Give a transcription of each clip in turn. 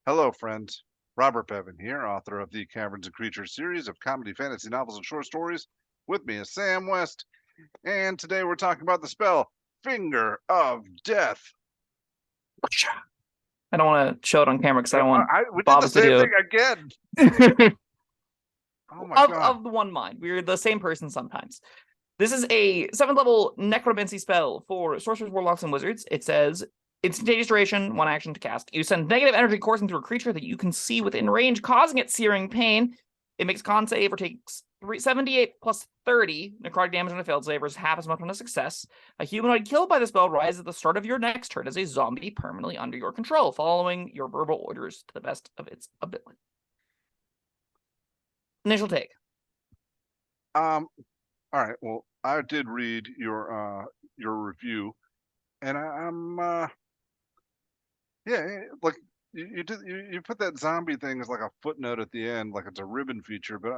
Hello, friends. Robert Bevan here, author of the Caverns Creatures series of comedy, fantasy novels, and short stories. With me is Sam West, and today we're talking about the spell Finger of Death. I don't want to show it on camera because I don't want We did the Bob's same video. thing again. Oh my God. Of the one mind. We're the same person sometimes. This is a 7th level necromancy spell for sorcerers, warlocks, and wizards. It says, instantaneous duration, 1 action to cast. You send negative energy coursing through a creature that you can see within range, causing it searing pain. It makes a con save or takes 78 plus 30 necrotic damage on a failed save, or is half as much on a success. A humanoid killed by the spell rises at the start of your next turn as a zombie permanently under your control, following your verbal orders to the best of its ability. Initial take. All right. Well, I did read your review, and like you put that zombie thing as like a footnote at the end, like it's a ribbon feature, but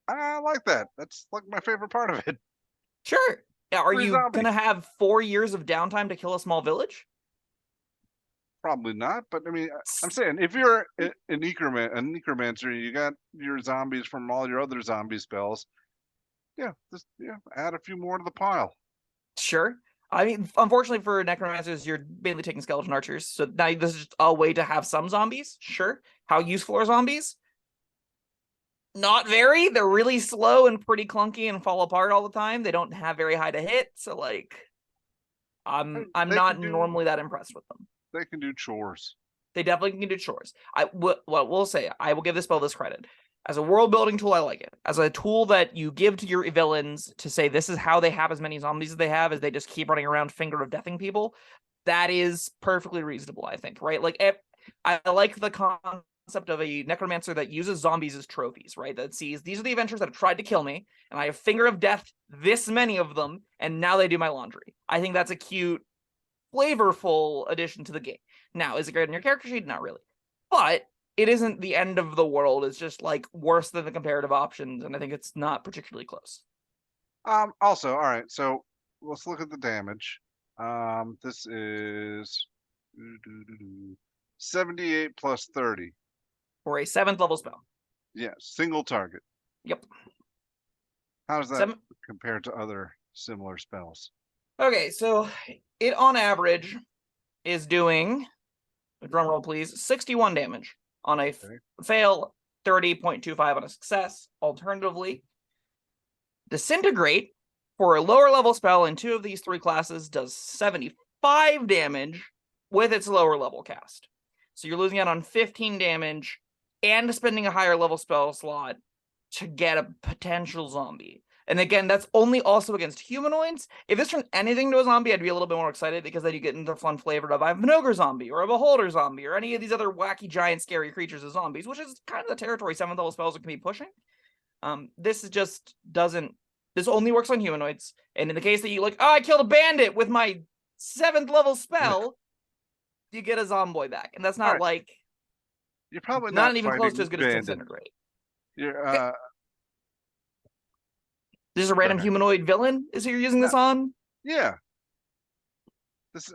I like that. That's like my favorite part of it. Sure. Are Free you zombies. gonna have 4 years of downtime to kill a small village? Probably not, but I mean, I'm saying if you're a necromancer, you got your zombies from all your other zombie spells. Yeah, just add a few more to the pile. Sure. I mean, unfortunately for necromancers, you're mainly taking skeleton archers, so now this is just a way to have some zombies. Sure. How useful are zombies? Not very. They're really slow and pretty clunky and fall apart all the time. They don't have very high to hit, so like, I'm not normally that impressed with them. They can do chores. They definitely can do chores. What we'll say, I will give this spell this credit. As a world building tool, I like it. As a tool that you give to your villains to say this is how they have as many zombies as they have, as they just keep running around finger of deathing people, that is perfectly reasonable, I think, right? Like, I like the concept of a necromancer that uses zombies as trophies, right? That sees, these are the adventurers that have tried to kill me, and I have finger of death, this many of them, and now they do my laundry. I think that's a cute, flavorful addition to the game. Now, is it great in your character sheet? Not really. But it isn't the end of the world. It's just like worse than the comparative options, and I think it's not particularly close. Also, all right, so let's look at the damage. This is 78 plus 30. For a 7th level spell. Yeah, single target. Yep. How does that compare to other similar spells? Okay, so it on average is doing, drum roll please, 61 damage on a fail, 30.25 on a success. Alternatively, Disintegrate for a lower level spell in 2 of these 3 classes does 75 damage with its lower level cast. So you're losing out on 15 damage and spending a higher level spell slot to get a potential zombie. And again, that's only also against humanoids. If this turned anything to a zombie, I'd be a little bit more excited, because then you get into the fun flavor of I have an ogre zombie or a beholder zombie or any of these other wacky, giant, scary creatures as zombies, which is kind of the territory 7th level spells can be pushing. This just doesn't. This only works on humanoids. And in the case that you like, oh, I killed a bandit with my 7th level spell, you get a zomboid back, and that's not like. You're probably not even close to as good as Disintegrate. You're This is a random humanoid villain. Is who you're using this on? Yeah. This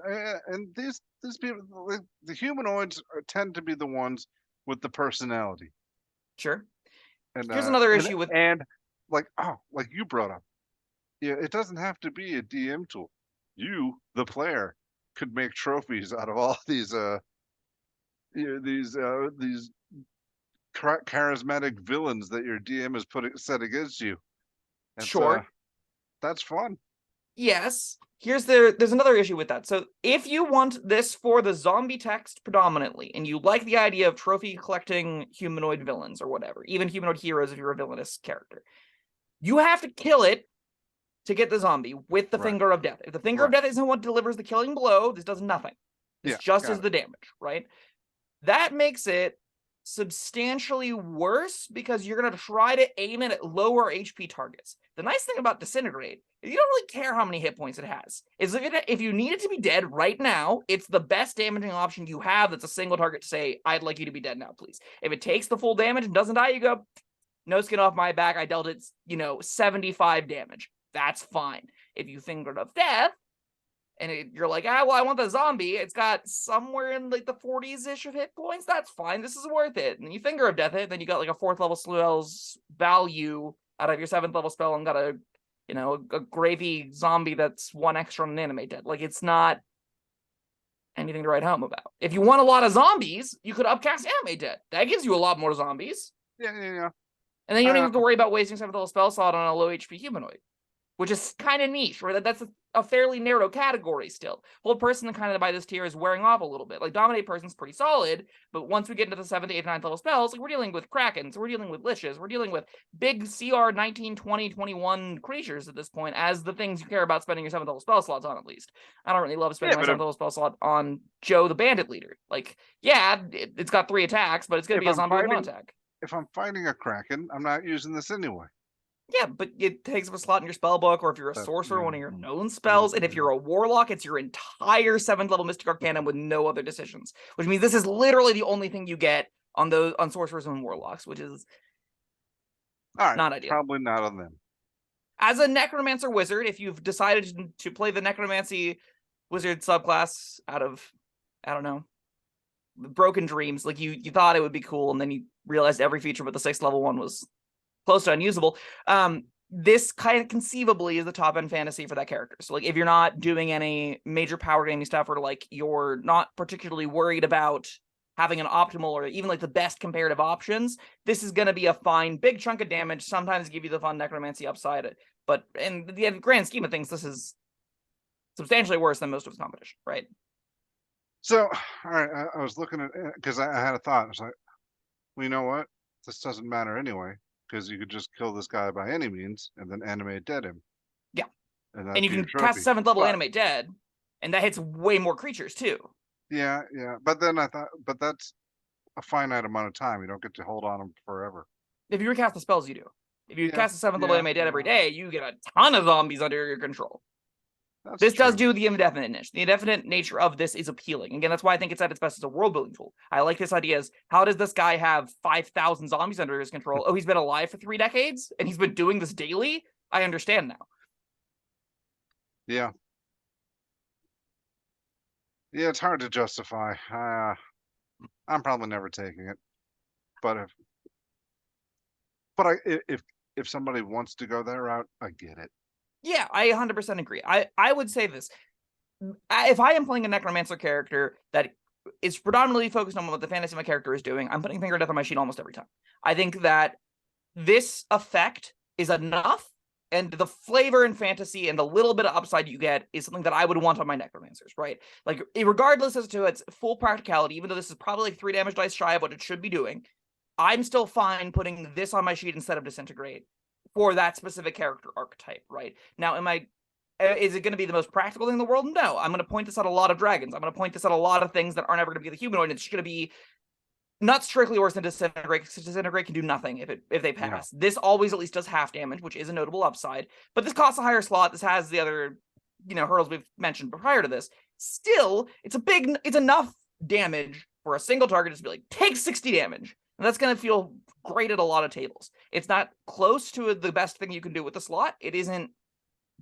and these people, the humanoids tend to be the ones with the personality. Sure. And here's another issue with like you brought up. Yeah, it doesn't have to be a DM tool. You, the player, could make trophies out of all these charismatic villains that your DM has set against you. And sure. That's fun. Yes. There's another issue with that. So if you want this for the zombie text predominantly, and you like the idea of trophy collecting humanoid villains or whatever, even humanoid heroes if you're a villainous character, you have to kill it to get the zombie with the Finger of Death. If the Finger of Death isn't what delivers the killing blow, this does nothing. It's just as the damage, right? That makes it substantially worse because you're going to try to aim it at lower HP targets. The nice thing about Disintegrate is you don't really care how many hit points it has. If you need it to be dead right now, it's the best damaging option you have that's a single target to say, I'd like you to be dead now, please. If it takes the full damage and doesn't die, you go, no skin off my back, I dealt it, 75 damage. That's fine. If you Finger of Death, and you're like, well, I want the zombie. It's got somewhere in like the 40s-ish of hit points. That's fine. This is worth it. And you Finger of Death it, then you got like a 4th level spell's value out of your 7th level spell and got a gravy zombie that's 1 extra on an animate dead. Like, it's not anything to write home about. If you want a lot of zombies, you could upcast animate dead. That gives you a lot more zombies. Yeah. And then you don't even have to worry about wasting 7th level spell slot on a low HP humanoid, which is kind of niche, right? That's a fairly narrow category still. Whole person that kind of by this tier is wearing off a little bit. Like, Dominate Person's pretty solid, but once we get into the 7th, 8th, 9th level spells, like, we're dealing with Krakens, we're dealing with Liches, we're dealing with big CR 19, 20, 21 creatures at this point as the things you care about spending your 7th level spell slots on, at least. I don't really love spending my 7th level spell slot on Joe the Bandit Leader. Like, yeah, it's got 3 attacks, but it's going to be a zombie with 1 attack. If I'm fighting a Kraken, I'm not using this anyway. Yeah, but it takes up a slot in your spell book, or if you're a sorcerer, one of your known spells, and if you're a warlock, it's your entire 7th level Mystic Arcana with no other decisions. Which means this is literally the only thing you get on sorcerers and warlocks, which is not ideal. Probably not on them. As a Necromancer Wizard, if you've decided to play the Necromancy Wizard subclass out of, I don't know, Broken Dreams, like you thought it would be cool, and then you realized every feature but the 6th level one was close to unusable. This kind of conceivably is the top end fantasy for that character. So like, if you're not doing any major power gaming stuff, or like you're not particularly worried about having an optimal or even like the best comparative options, this is going to be a fine big chunk of damage, sometimes give you the fun necromancy upside. But in the grand scheme of things, this is substantially worse than most of its competition, right? So, all right, I was looking at it because I had a thought. I was like, well, you know what? This doesn't matter anyway, because you could just kill this guy by any means and then animate dead him. Yeah. And you can cast 7th level animate dead, and that hits way more creatures too. Yeah. But then I thought, but that's a finite amount of time. You don't get to hold on them forever. If you recast the spells, you do. If you cast the 7th level animate dead every day, you get a ton of zombies under your control. This does do the indefinite-ness. The indefinite nature of this is appealing. Again, that's why I think it's at its best as a world-building tool. I like this idea as, how does this guy have 5,000 zombies under his control? Oh, he's been alive for 3 decades, and he's been doing this daily? I understand now. Yeah. Yeah, it's hard to justify. I'm probably never taking it. But if somebody wants to go that route, I get it. Yeah, I 100% agree. I would say this. If I am playing a Necromancer character that is predominantly focused on what the fantasy my character is doing, I'm putting Finger of Death on my sheet almost every time. I think that this effect is enough, and the flavor and fantasy and the little bit of upside you get is something that I would want on my Necromancers, right? Like, regardless as to its full practicality, even though this is probably like 3 damage dice shy of what it should be doing, I'm still fine putting this on my sheet instead of Disintegrate for that specific character archetype, right? Now, is it going to be the most practical thing in the world? No. I'm going to point this at a lot of dragons. I'm going to point this at a lot of things that aren't ever going to be the humanoid. It's going to be not strictly worse than Disintegrate, because Disintegrate can do nothing if they pass. Yeah. This always at least does half damage, which is a notable upside. But this costs a higher slot. This has the other, hurdles we've mentioned prior to this. Still, it's enough damage for a single target to be like, take 60 damage. And that's going to feel great at a lot of tables. It's not close to the best thing you can do with the slot. It isn't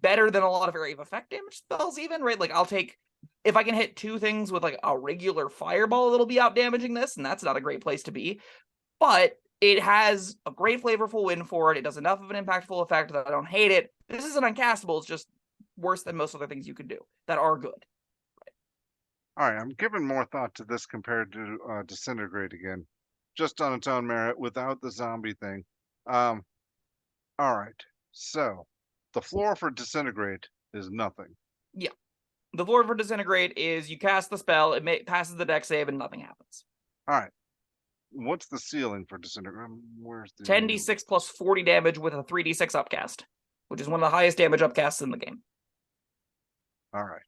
better than a lot of area of effect damage spells even, right? Like, I'll take, if I can hit 2 things with like a regular fireball, it'll be out damaging this, and that's not a great place to be. But it has a great flavorful win for it. It does enough of an impactful effect that I don't hate it. This isn't uncastable. It's just worse than most other things you can do that are good. Right. All right, I'm giving more thought to this compared to Disintegrate again, just on its own merit without the zombie thing. All right, so the floor for Disintegrate is nothing. Yeah. The floor for Disintegrate is you cast the spell, it passes the dex save, and nothing happens. All right. What's the ceiling for Disintegrate? Where's the 10d6 plus 40 damage with a 3d6 upcast, which is one of the highest damage upcasts in the game. All right.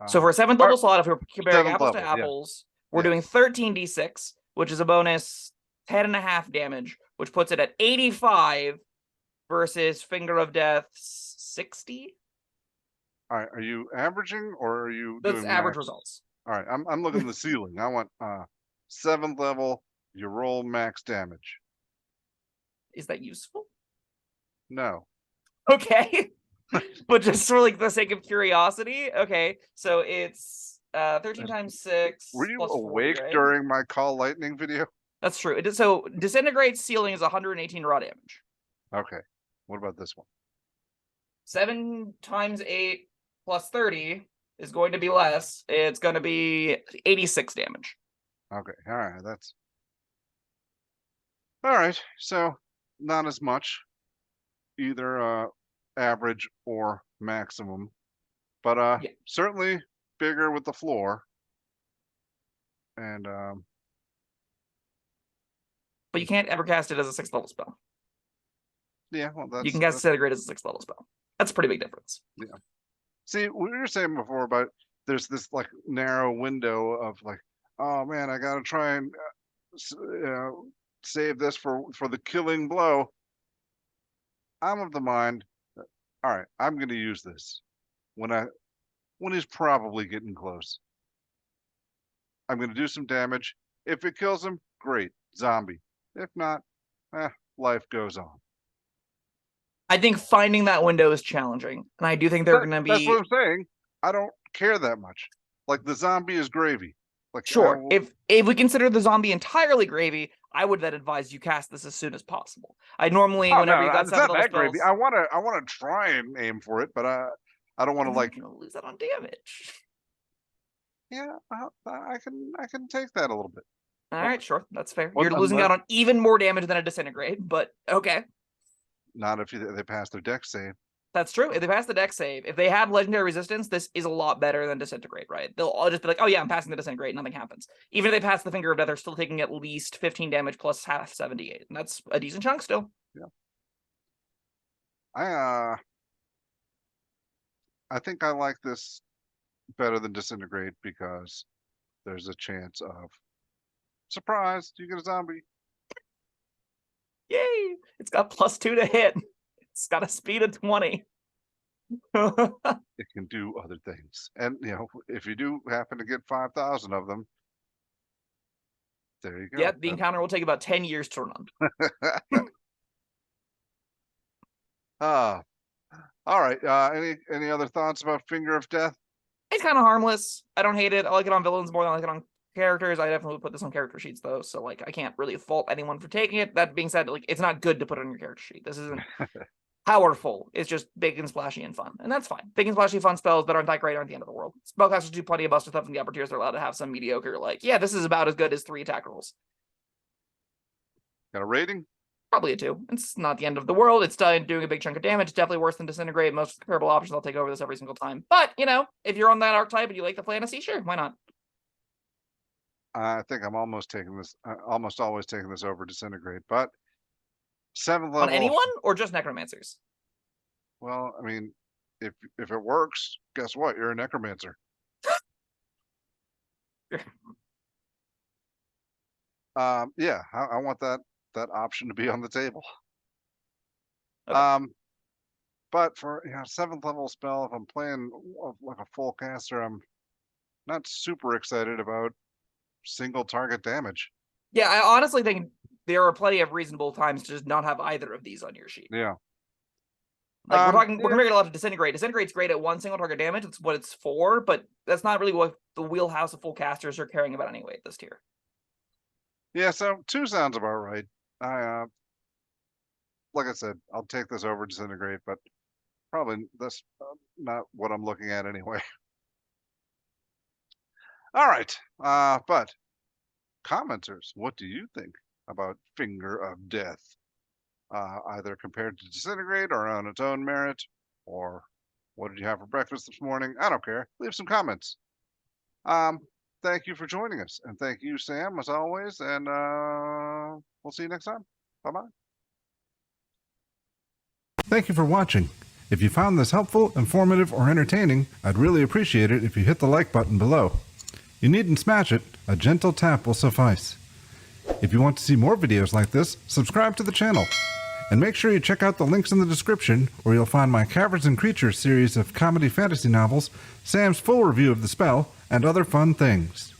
So for a 7th level slot, if we're comparing apples to apples, we're doing 13d6, which is a bonus 10.5 damage, which puts it at 85 versus Finger of Death 60. All right, are you averaging or are you That's doing average max? Results. All right, I'm looking at the ceiling. I want 7th level, you roll max damage. Is that useful? No. Okay. But just for like the sake of curiosity, okay. So it's 13 times 6 Were you plus 40, awake right? during my Call Lightning video? That's true. So disintegrate ceiling is 118 raw damage. Okay. What about this one? 7 times 8 plus 30 is going to be less. It's going to be 86 damage. Okay. All right. That's all right. So not as much, either average or maximum, but Yeah. certainly bigger with the floor. And But you can't ever cast it as a 6th level spell. yeah, well, You can cast Disintegrate as a 6th level spell. That's a pretty big difference. Yeah. See, we were saying before about there's this like narrow window of like, oh man, I gotta try and save this for the killing blow. I'm of the mind, all right, I'm gonna use this when he's probably getting close. I'm gonna do some damage. If it kills him, great, zombie. If not, life goes on. I think finding that window is challenging, and I do think they're going to be. That's what I'm saying. I don't care that much. Like the zombie is gravy. Like sure, if we consider the zombie entirely gravy, I would then advise you cast this as soon as possible. I normally, whenever you got it's not that spells, gravy. I wanna try and aim for it, but I don't want to like lose that on damage. Yeah, I can take that a little bit. All right, sure, that's fair. You're losing out on even more damage than a disintegrate, but okay. Not if they pass their dex save. That's true. If they pass the dex save, if they have legendary resistance, this is a lot better than disintegrate, right? They'll all just be like, oh yeah, I'm passing the disintegrate, nothing happens. Even if they pass the finger of death, they're still taking at least 15 damage plus half 78. And that's a decent chunk still. Yeah. I think I like this better than disintegrate because there's a chance of surprise, you get a zombie. Yay! It's got +2 to hit. It's got a speed of 20. It can do other things. And if you do happen to get 5,000 of them, there you go. Yeah, the encounter will take about 10 years to run. All right. Any other thoughts about Finger of Death? It's kind of harmless. I don't hate it. I like it on villains more than I like it on characters. I definitely put this on character sheets though, so like I can't really fault anyone for taking it. That being said, like it's not good to put on your character sheet. This isn't powerful. It's just big and splashy and fun, and that's fine. Big and splashy fun spells that aren't that great aren't the end of the world. Spellcasters do plenty of buster stuff in the upper tiers. They're allowed to have some mediocre, like, yeah, this is about as good as 3 attack rolls. Got a rating? Probably a 2. It's not the end of the world. It's doing a big chunk of damage. Definitely worse than disintegrate. Most comparable options, I'll take over this every single time. But if you're on that archetype and you like the fantasy, sure, why not? I think I'm almost always taking this over disintegrate, but 7th level on anyone or just necromancers. Well, I mean, if it works, guess what? You're a necromancer. Yeah, I want that option to be on the table. Okay. But for 7th level spell, if I'm playing like a full caster, I'm not super excited about single target damage. Yeah, I honestly think there are plenty of reasonable times to just not have either of these on your sheet. Yeah. Like we're comparing it a lot to disintegrate. Disintegrate's great at 1 single target damage. It's what it's for, but that's not really what the wheelhouse of full casters are caring about anyway at this tier. Yeah, so 2 sounds about right. Like I said, I'll take this over disintegrate, but probably that's not what I'm looking at anyway. All right, but commenters, what do you think about Finger of Death? Either compared to disintegrate or on its own merit, or what did you have for breakfast this morning? I don't care. Leave some comments. Thank you for joining us, and thank you, Sam, as always, and we'll see you next time. Bye-bye. Thank you for watching. If you found this helpful, informative, or entertaining, I'd really appreciate it if you hit the like button below. You needn't smash it. A gentle tap will suffice. If you want to see more videos like this, subscribe to the channel. And make sure you check out the links in the description, where you'll find my Caverns and Creatures series of comedy fantasy novels, Sam's full review of the spell, and other fun things.